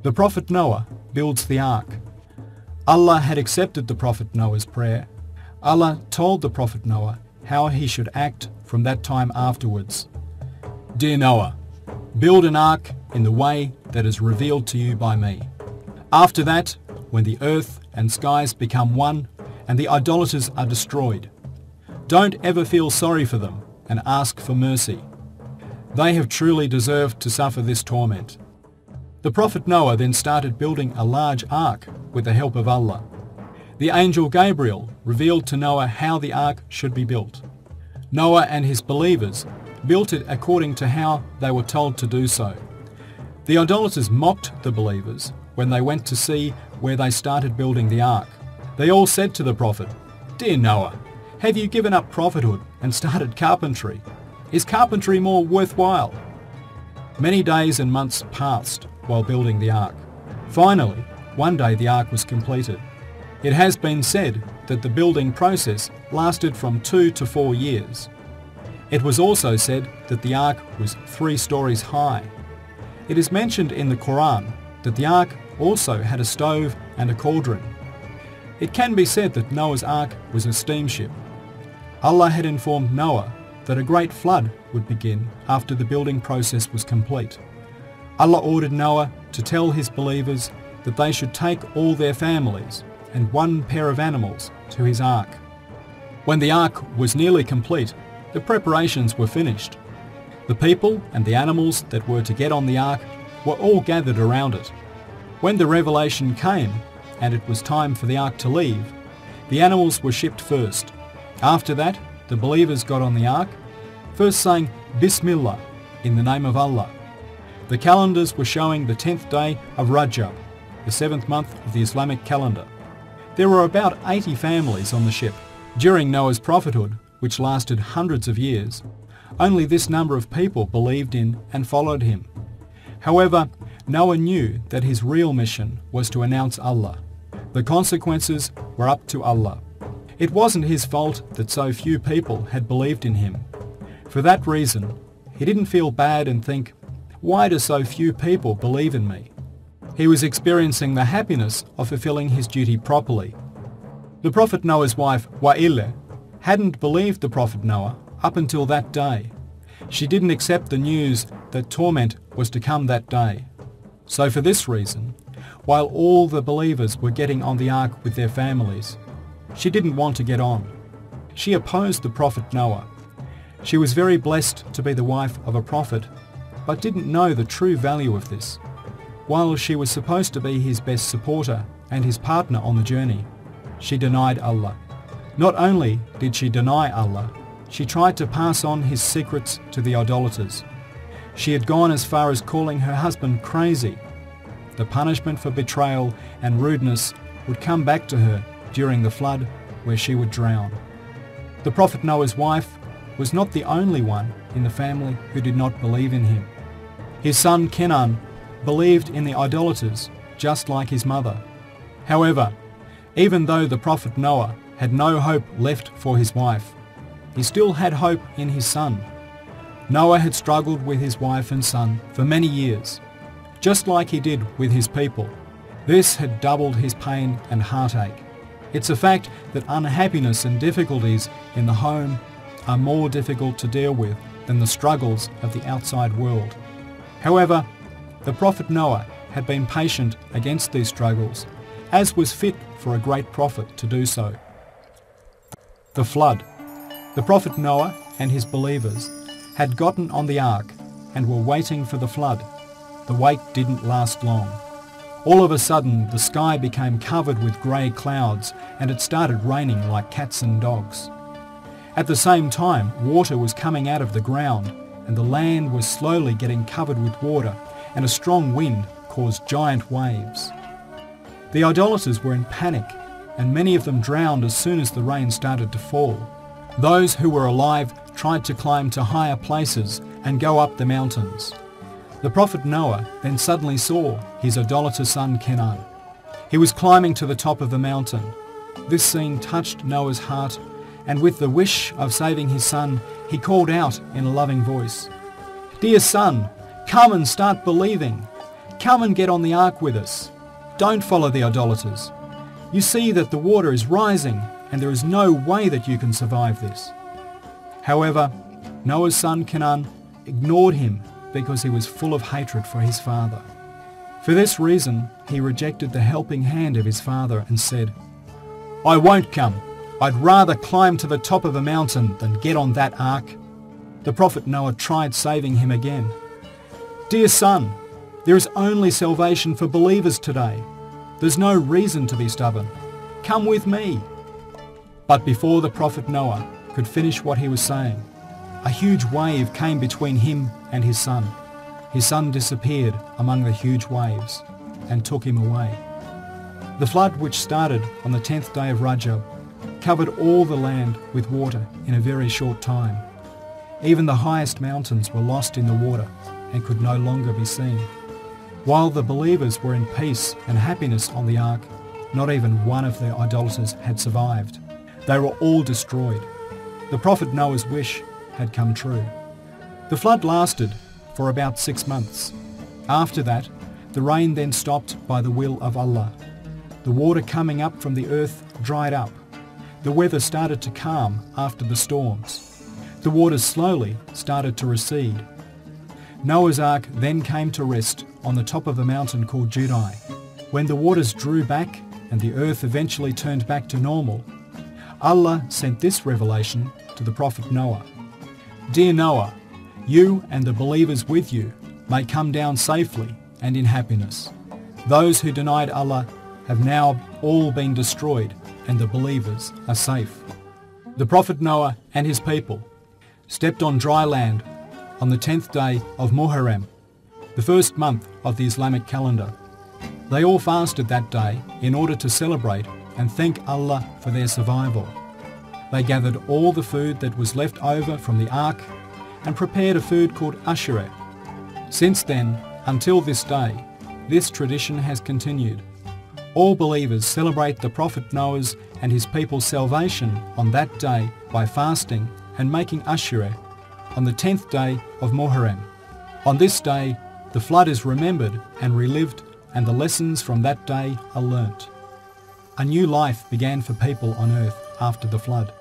The prophet Noah builds the ark. Allah had accepted the prophet Noah's prayer. Allah told the prophet Noah how he should act from that time afterwards. Dear Noah, build an ark in the way that is revealed to you by me. After that, when the earth and skies become one and the idolaters are destroyed, don't ever feel sorry for them and ask for mercy. They have truly deserved to suffer this torment. The prophet Noah then started building a large ark with the help of Allah. The angel Gabriel revealed to Noah how the ark should be built. Noah and his believers built it according to how they were told to do so. The idolaters mocked the believers when they went to see where they started building the ark. They all said to the prophet, "Dear Noah, have you given up prophethood and started carpentry? Is carpentry more worthwhile?" Many days and months passed while building the ark. Finally, one day the ark was completed. It has been said that the building process lasted from 2 to 4 years. It was also said that the ark was 3 stories high. It is mentioned in the Quran that the ark also had a stove and a cauldron. It can be said that Noah's ark was a steamship. Allah had informed Noah that a great flood would begin after the building process was complete. Allah ordered Noah to tell his believers that they should take all their families and 1 pair of animals to his ark. When the ark was nearly complete, the preparations were finished. The people and the animals that were to get on the ark were all gathered around it. When the revelation came and it was time for the ark to leave, the animals were shipped first. After that, the believers got on the ark, first saying Bismillah, in the name of Allah. The calendars were showing the 10th day of Rajab, the 7th month of the Islamic calendar. There were about 80 families on the ship. During Noah's prophethood, which lasted hundreds of years, only this number of people believed in and followed him. However, Noah knew that his real mission was to announce Allah. The consequences were up to Allah. It wasn't his fault that so few people had believed in him. For that reason, he didn't feel bad and think, "Why do so few people believe in me?" He was experiencing the happiness of fulfilling his duty properly. The Prophet Noah's wife, Wa'ileh, hadn't believed the Prophet Noah up until that day. She didn't accept the news that torment was to come that day. So for this reason, while all the believers were getting on the ark with their families, she didn't want to get on. She opposed the Prophet Noah. She was very blessed to be the wife of a prophet, but didn't know the true value of this. While she was supposed to be his best supporter and his partner on the journey, she denied Allah. Not only did she deny Allah, she tried to pass on his secrets to the idolaters. She had gone as far as calling her husband crazy. The punishment for betrayal and rudeness would come back to her during the flood, where she would drown. The Prophet Noah's wife was not the only one in the family who did not believe in him. His son Kenan believed in the idolaters just like his mother. However, even though the Prophet Noah had no hope left for his wife, he still had hope in his son. Noah had struggled with his wife and son for many years, just like he did with his people. This had doubled his pain and heartache. It's a fact that unhappiness and difficulties in the home are more difficult to deal with than the struggles of the outside world. However, the Prophet Noah had been patient against these struggles, as was fit for a great prophet to do so. The flood. The Prophet Noah and his believers had gotten on the ark and were waiting for the flood. The wait didn't last long. All of a sudden, the sky became covered with grey clouds and it started raining like cats and dogs. At the same time, water was coming out of the ground and the land was slowly getting covered with water, and a strong wind caused giant waves. The idolaters were in panic, and many of them drowned as soon as the rain started to fall. Those who were alive tried to climb to higher places and go up the mountains. The Prophet Noah then suddenly saw his idolater son Kenan. He was climbing to the top of the mountain. This scene touched Noah's heart, and with the wish of saving his son, he called out in a loving voice, "Dear son, come and start believing. "Come and get on the ark with us. Don't follow the idolaters. You see that the water is rising and there is no way that you can survive this." However, Noah's son Canaan ignored him because he was full of hatred for his father. For this reason, he rejected the helping hand of his father and said, "I won't come. I'd rather climb to the top of a mountain than get on that ark." The prophet Noah tried saving him again. "Dear son, there is only salvation for believers today. There's no reason to be stubborn. Come with me." But before the prophet Noah could finish what he was saying, a huge wave came between him and his son. His son disappeared among the huge waves and took him away. The flood, which started on the 10th day of Rajab, covered all the land with water in a very short time. Even the highest mountains were lost in the water and could no longer be seen. While the believers were in peace and happiness on the ark, not even one of the idolaters had survived. They were all destroyed. The prophet Noah's wish had come true. The flood lasted for about 6 months. After that, the rain then stopped by the will of Allah. The water coming up from the earth dried up. The weather started to calm after the storms. The waters slowly started to recede. Noah's ark then came to rest on the top of a mountain called Judai. When the waters drew back and the earth eventually turned back to normal, Allah sent this revelation to the prophet Noah. "Dear Noah, you and the believers with you may come down safely and in happiness. Those who denied Allah have now all been destroyed and the believers are safe." The prophet Noah and his people stepped on dry land on the 10th day of Muharram, the first month of the Islamic calendar. They all fasted that day in order to celebrate and thank Allah for their survival. They gathered all the food that was left over from the ark and prepared a food called ashireh. Since then, until this day, this tradition has continued. All believers celebrate the prophet Noah's and his people's salvation on that day by fasting and making ashireh on the 10th day of Muharram. On this day, the flood is remembered and relived, and the lessons from that day are learnt. A new life began for people on earth after the flood.